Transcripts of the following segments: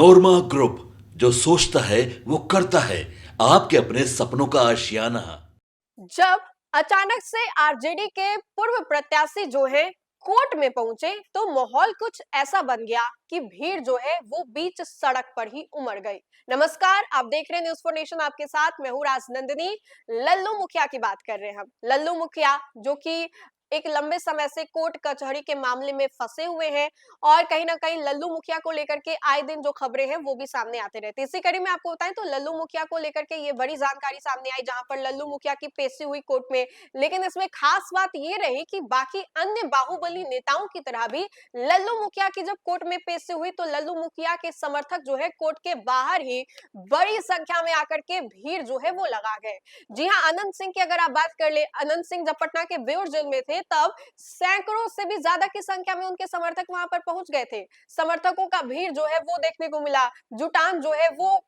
Manorama group, जो सोचता है वो करता है। आपके अपने सपनों का आशियाना। जब अचानक से आरजेडी के पूर्व प्रत्याशी जो है कोर्ट में पहुंचे तो माहौल कुछ ऐसा बन गया कि भीड़ जो है वो बीच सड़क पर ही उमड़ गई। नमस्कार, आप देख रहे हैं न्यूज़ फॉर नेशन। आपके साथ मैं हूँ राजनंदिनी। लल्लू मुखिया की बात कर रहे हैं हम। लल्लू मुखिया जो कि एक लंबे समय से कोर्ट कचहरी के मामले में फंसे हुए हैं और कहीं ना कहीं लल्लू मुखिया को लेकर के आए दिन जो खबरें हैं वो भी सामने आते रहती है। इसी कड़ी में आपको बताएं तो लल्लू मुखिया को लेकर के ये बड़ी जानकारी सामने आई, जहां पर लल्लू मुखिया की पेशी हुई कोर्ट में। लेकिन इसमें खास बात ये रही कि बाकी अन्य बाहुबली नेताओं की तरह भी लल्लू मुखिया की जब कोर्ट में पेशी हुई तो लल्लू मुखिया के समर्थक जो है कोर्ट के बाहर ही बड़ी संख्या में आकर के भीड़ जो है वो लगा गए। जी हाँ, अनंत सिंह की अगर आप बात कर ले, अनंत सिंह जब पटना के बेउर जेल में थे तब सैकड़ों से भी ज्यादा की संख्या में उनके समर्थक वहां पर पहुंच गए थे। समर्थकों का भीड़ जो है वो देखने को मिला। जुटान जो है वो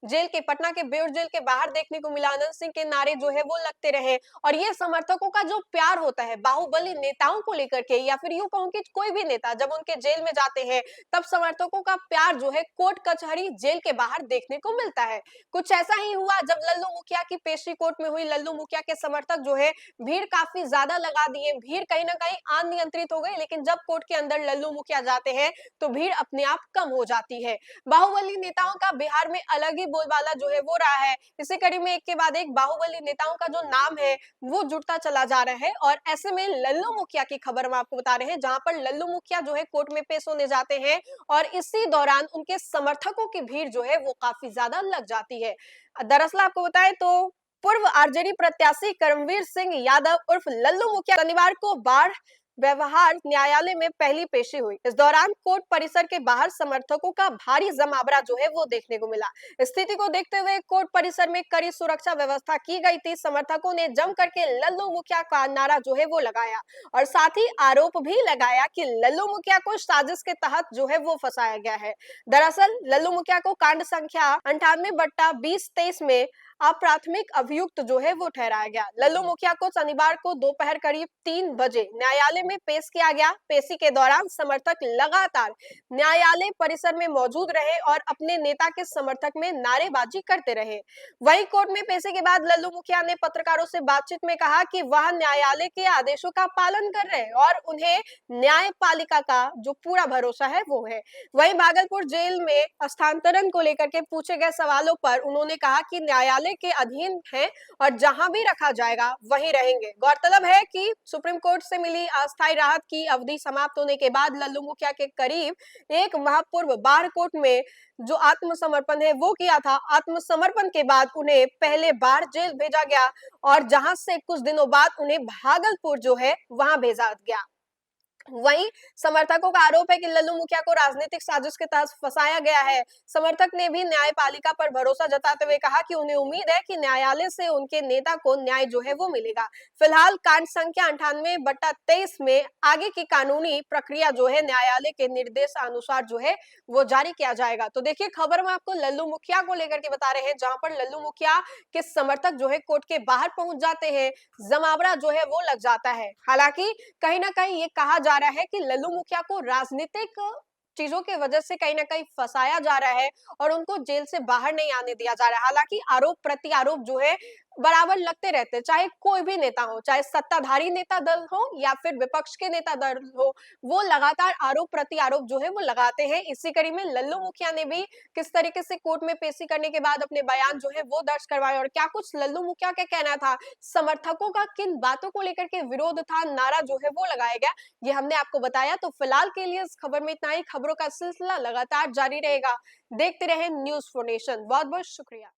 जेल के, पटना के बेउर जेल के बाहर देखने को मिला। अनंत सिंह के नारे जो है वो लगते रहे। और ये समर्थकों का जो प्यार होता है बाहुबली नेताओं को लेकर के, या फिर यूं कहूं कि कोई भी नेता जब उनके जेल में जाते हैं तब समर्थकों का प्यार जो है कोर्ट कचहरी जेल के बाहर देखने को मिलता है। कुछ ऐसा ही हुआ जब लल्लू मुखिया की पेशी कोर्ट में हुई। लल्लू मुखिया के समर्थक जो है भीड़ काफी ज्यादा लगा दिए। भीड़ कहीं ना कहीं अनियंत्रित हो गई, लेकिन जब कोर्ट के अंदर लल्लू मुखिया जाते हैं तो भीड़ अपने आप कम हो जाती है। बाहुबली नेताओं का बिहार में अलग ही बोलबाला जो है वो रहा है। इसी कड़ी में एक के बाद एक बाहुबली नेताओं का जो नाम है वो जुड़ता चला जा रहा है। और ऐसे में लल्लू मुखिया की खबर हम आपको बता रहे हैं, जहां पर लल्लू मुखिया जो है कोर्ट में पेश होने जाते हैं और इसी दौरान उनके समर्थकों की भीड़ जो है वो काफी ज्यादा लग जाती है। दरअसल आपको बताएं तो पूर्व आरजेडी प्रत्याशी करमवीर सिंह यादव उर्फ लल्लू मुखिया शनिवार को बाढ़ व्यवहार न्यायालय में पहली पेशी हुई। इस दौरान कोर्ट परिसर के बाहर समर्थकों का भारी जमावड़ा जो है वो देखने को मिला। स्थिति को देखते हुए कोर्ट परिसर में कड़ी सुरक्षा व्यवस्था की गई थी। समर्थकों ने जम करके लल्लू मुखिया का नारा जो है वो लगाया और साथ ही आरोप भी लगाया कि लल्लू मुखिया को साजिश के तहत जो है वो फंसाया गया है। दरअसल लल्लू मुखिया को कांड संख्या 98/2023 में अप्राथमिक अभियुक्त जो है वो ठहराया गया। लल्लू मुखिया को शनिवार को दोपहर करीब 3 बजे न्यायालय में पेश किया गया। पेशी के दौरान समर्थक लगातार न्यायालय परिसर में मौजूद रहे और अपने नेता के समर्थक में नारेबाजी करते रहे। वहीं कोर्ट में पेशी के बाद लल्लू मुखिया ने पत्रकारों से बातचीत में कहा कि वह न्यायालय के आदेशों का पालन कर रहे हैं और उन्हें न्यायपालिका का जो पूरा भरोसा है वो है। वहीं भागलपुर जेल में हस्तांतरण को लेकर के पूछे गए सवालों पर उन्होंने कहा कि न्यायालय के अधीन है और जहां भी रखा जाएगा वहीं रहेंगे। गौरतलब है कि सुप्रीम कोर्ट से मिली अस्थायी राहत की अवधि समाप्त होने के बाद लल्लू मुखिया के करीब एक माह पूर्व बाढ़ कोर्ट में जो आत्मसमर्पण है वो किया था। आत्मसमर्पण के बाद उन्हें पहले बाढ़ जेल भेजा गया और जहां से कुछ दिनों बाद उन्हें भागलपुर जो है वहां भेजा गया। वहीं समर्थकों का आरोप है कि लल्लू मुखिया को राजनीतिक साजिश के तहत फंसाया गया है। समर्थक ने भी न्यायपालिका पर भरोसा जताते हुए कहा कि उन्हें उम्मीद है कि न्यायालय से उनके नेता को न्याय जो है वो मिलेगा। फिलहाल कांड संख्या 98/23 में आगे की कानूनी प्रक्रिया जो है न्यायालय के निर्देश अनुसार जो है वो जारी किया जाएगा। तो देखिए, खबर में आपको लल्लू मुखिया को लेकर के बता रहे हैं, जहां पर लल्लू मुखिया के समर्थक जो है कोर्ट के बाहर पहुंच जाते हैं, जमावड़ा जो है वो लग जाता है। हालांकि कहीं ना कहीं ये कहा जा रहा है कि लल्लू मुखिया को राजनीतिक चीजों की वजह से कहीं ना कहीं फंसाया जा रहा है और उनको जेल से बाहर नहीं आने दिया जा रहा है। हालांकि आरोप प्रति आरोप जो है बराबर लगते रहते हैं, चाहे कोई भी नेता हो, चाहे सत्ताधारी नेता दल हो या फिर विपक्ष के नेता दल हो, वो लगातार आरोप प्रति आरोप जो है वो लगाते हैं। इसी कड़ी में लल्लू मुखिया ने भी किस तरीके से कोर्ट में पेशी करने के बाद अपने बयान जो है वो दर्ज करवाए और क्या कुछ लल्लू मुखिया का कहना था, समर्थकों का किन बातों को लेकर के विरोध था, नारा जो है वो लगाया गया, ये हमने आपको बताया। तो फिलहाल के लिए इस खबर में इतना ही। खबरों का सिलसिला लगातार जारी रहेगा। देखते रहे न्यूज़ फॉर नेशन। बहुत बहुत शुक्रिया।